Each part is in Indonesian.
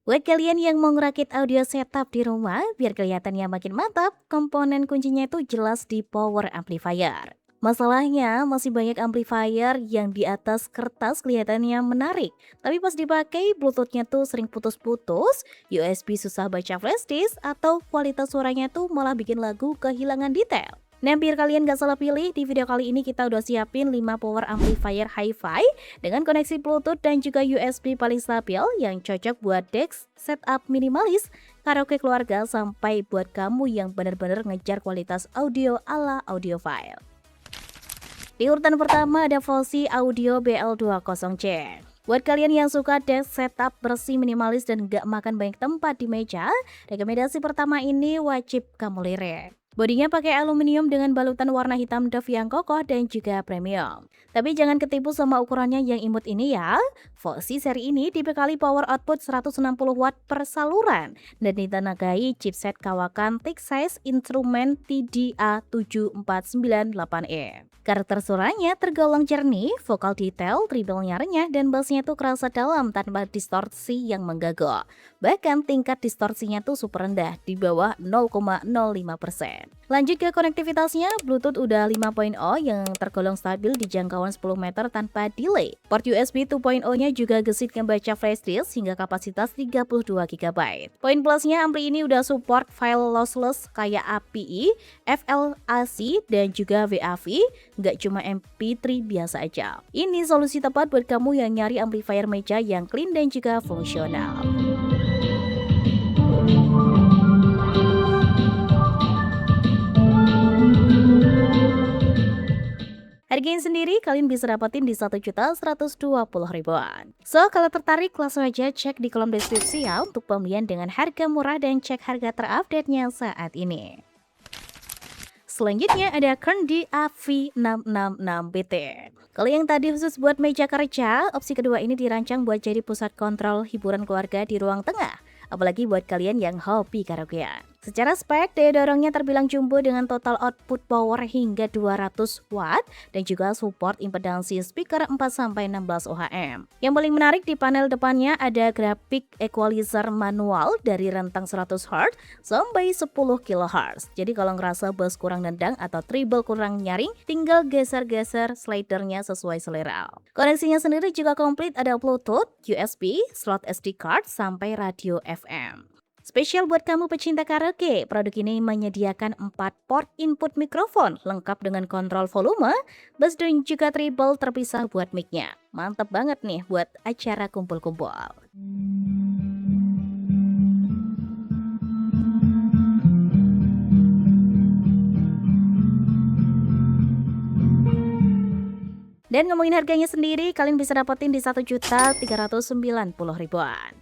Buat kalian yang mau ngerakit audio setup di rumah, biar kelihatannya makin mantap, komponen kuncinya itu jelas di power amplifier. Masalahnya, masih banyak amplifier yang di atas kertas kelihatannya menarik. Tapi pas dipakai, Bluetooth-nya tuh sering putus-putus, USB susah baca flash disk, atau kualitas suaranya tuh malah bikin lagu kehilangan detail. Nah, biar kalian gak salah pilih, di video kali ini kita udah siapin 5 power amplifier hi-fi dengan koneksi Bluetooth dan juga USB paling stabil yang cocok buat desk, setup minimalis, karaoke keluarga sampai buat kamu yang benar-benar ngejar kualitas audio ala audiophile. Di urutan pertama ada Fosi Audio BL20C. Buat kalian yang suka desk setup bersih minimalis dan gak makan banyak tempat di meja, rekomendasi pertama ini wajib kamu lirik. Bodinya pakai aluminium dengan balutan warna hitam doff yang kokoh dan juga premium. Tapi jangan ketipu sama ukurannya yang imut ini ya. Fosi seri ini dibekali power output 160 watt per saluran dan ditenagai chipset kawakan Thick Size Instrument TDA7498E. Karakter suaranya tergolong jernih, vokal detail, treble-nya renyah, dan bassnya tuh kerasa dalam tanpa distorsi yang menggagok. Bahkan tingkat distorsinya tuh super rendah, di bawah 0,05%. Lanjut ke konektivitasnya, Bluetooth udah 5.0 yang tergolong stabil di jangkauan 10 meter tanpa delay. Port USB 2.0-nya juga gesit ngebaca flash disk hingga kapasitas 32 GB. Poin plusnya, ampli ini udah support file lossless kayak API, FLAC, dan juga WAV, nggak cuma MP3 biasa aja. Ini solusi tepat buat kamu yang nyari amplifier meja yang clean dan juga fungsional. Harganya sendiri kalian bisa dapetin di 1.120.000-an. So, kalau tertarik langsung aja cek di kolom deskripsi ya untuk pembelian dengan harga murah dan cek harga terupdate-nya saat ini. Selanjutnya ada Kern DAV666BT. Kalau yang tadi khusus buat meja kerja, opsi kedua ini dirancang buat jadi pusat kontrol hiburan keluarga di ruang tengah. Apalagi buat kalian yang hobi karaokean. Secara spek, daya dorongnya terbilang jumbo dengan total output power hingga 200 watt dan juga support impedansi speaker 4-16 ohm. Yang paling menarik di panel depannya ada grafik equalizer manual dari rentang 100 Hz sampai 10 kHz. Jadi kalau ngerasa bass kurang nendang atau treble kurang nyaring, tinggal geser-geser slidernya sesuai selera. Koneksinya sendiri juga komplit, ada Bluetooth, USB, slot SD card, sampai radio FM. Spesial buat kamu pecinta karaoke, produk ini menyediakan 4 port input mikrofon lengkap dengan kontrol volume, bass dan juga treble terpisah buat mic-nya. Mantap banget nih buat acara kumpul-kumpul. Dan ngomongin harganya sendiri, kalian bisa dapetin di 1.390.000-an.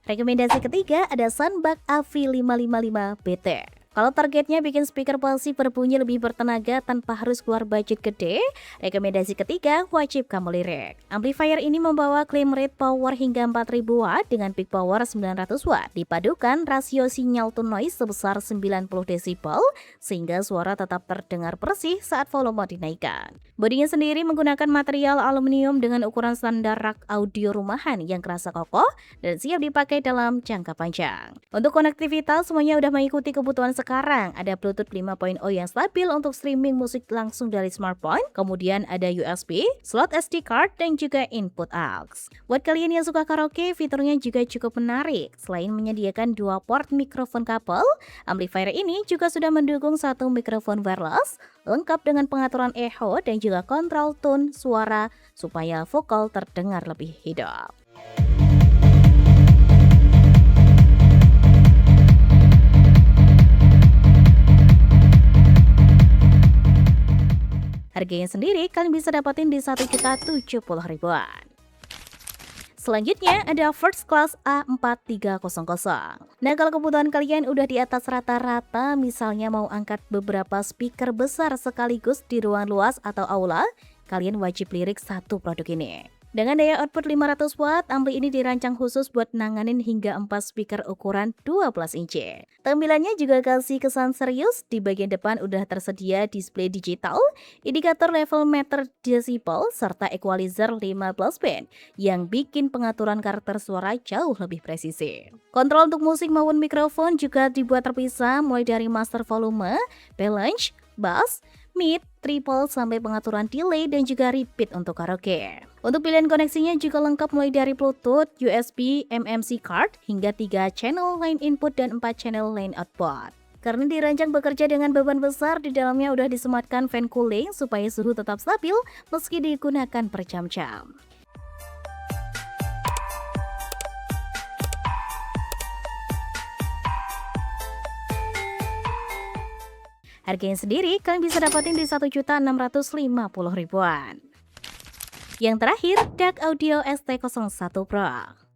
Rekomendasi ketiga ada Sunbak AV555BT. Kalau targetnya bikin speaker pasif berbunyi lebih bertenaga tanpa harus keluar budget gede, rekomendasi ketiga wajib kamu lirik. Amplifier ini membawa claim rate power hingga 4000 watt dengan peak power 900 watt. Dipadukan rasio sinyal to noise sebesar 90 desibel sehingga suara tetap terdengar bersih saat volume dinaikkan. Bodinya sendiri menggunakan material aluminium dengan ukuran standar rak audio rumahan yang kerasa kokoh dan siap dipakai dalam jangka panjang. Untuk konektivitas semuanya udah mengikuti kebutuhan sekarang. Ada Bluetooth 5.0 yang stabil untuk streaming musik langsung dari smartphone, kemudian ada USB, slot SD card, dan juga input aux. Buat kalian yang suka karaoke, fiturnya juga cukup menarik. Selain menyediakan 2 port mikrofon kabel, amplifier ini juga sudah mendukung 1 mikrofon wireless, lengkap dengan pengaturan echo dan juga kontrol tone suara supaya vokal terdengar lebih hidup. Harganya sendiri kalian bisa dapatin di 1.070.000-an. Selanjutnya ada First Class A4300. Nah, kalau kebutuhan kalian udah di atas rata-rata, misalnya mau angkat beberapa speaker besar sekaligus di ruang luas atau aula, kalian wajib lirik satu produk ini. Dengan daya output 500 watt, ampli ini dirancang khusus buat nanganin hingga 4 speaker ukuran 12 inci. Tampilannya juga kasih kesan serius, di bagian depan udah tersedia display digital, indikator level meter decibel, serta equalizer 15 band yang bikin pengaturan karakter suara jauh lebih presisi. Kontrol untuk musik maupun mikrofon juga dibuat terpisah mulai dari master volume, balance, bass, mid, triple, sampai pengaturan delay dan juga repeat untuk karaoke. Untuk pilihan koneksinya juga lengkap mulai dari Bluetooth, USB, MMC card, hingga 3 channel line input dan 4 channel line output. Karena dirancang bekerja dengan beban besar, di dalamnya udah disematkan fan cooling supaya suhu tetap stabil meski digunakan per jam-jam. Harganya sendiri kalian bisa dapatin di 1.650.000-an. Yang terakhir, DAC Audio ST01 Pro.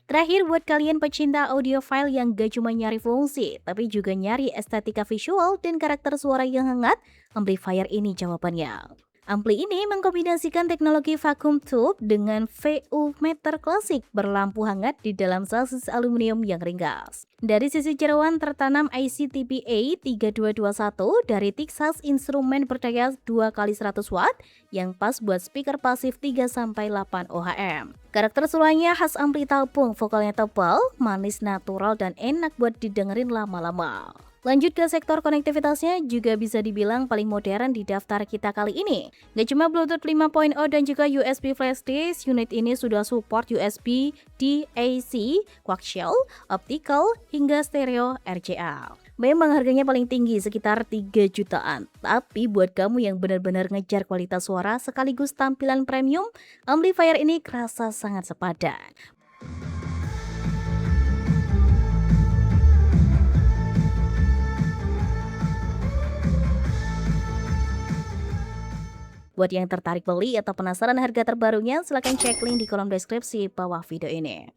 Terakhir buat kalian pecinta audiophile yang gak cuma nyari fungsi, tapi juga nyari estetika visual dan karakter suara yang hangat, amplifier ini jawabannya. Ampli ini mengkombinasikan teknologi vacuum tube dengan VU meter klasik berlampu hangat di dalam sasis aluminium yang ringkas. Dari sisi jeroan tertanam IC TPA 3221 dari Texas Instrument berdaya 2x100 watt yang pas buat speaker pasif 3-8 ohm. Karakter suaranya khas ampli tabung, vokalnya tebal, manis, natural, dan enak buat didengerin lama-lama. Lanjut ke sektor konektivitasnya, juga bisa dibilang paling modern di daftar kita kali ini. Gak cuma Bluetooth 5.0 dan juga USB flash disk, unit ini sudah support USB, DAC, coaxial, optical, hingga stereo RCA. Memang harganya paling tinggi sekitar 3 jutaan, tapi buat kamu yang benar-benar ngejar kualitas suara sekaligus tampilan premium, amplifier ini kerasa sangat sepadan. Buat yang tertarik beli atau penasaran harga terbarunya, silahkan cek link di kolom deskripsi bawah video ini.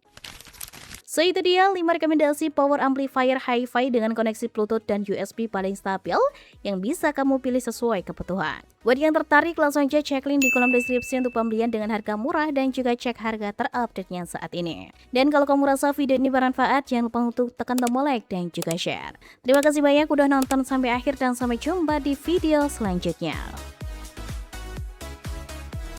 So itu dia 5 rekomendasi power amplifier hi-fi dengan koneksi Bluetooth dan USB paling stabil yang bisa kamu pilih sesuai kebutuhan. Buat yang tertarik langsung aja cek link di kolom deskripsi untuk pembelian dengan harga murah dan juga cek harga terupdate-nya saat ini. Dan kalau kamu rasa video ini bermanfaat, jangan lupa untuk tekan tombol like dan juga share. Terima kasih banyak udah nonton sampai akhir dan sampai jumpa di video selanjutnya.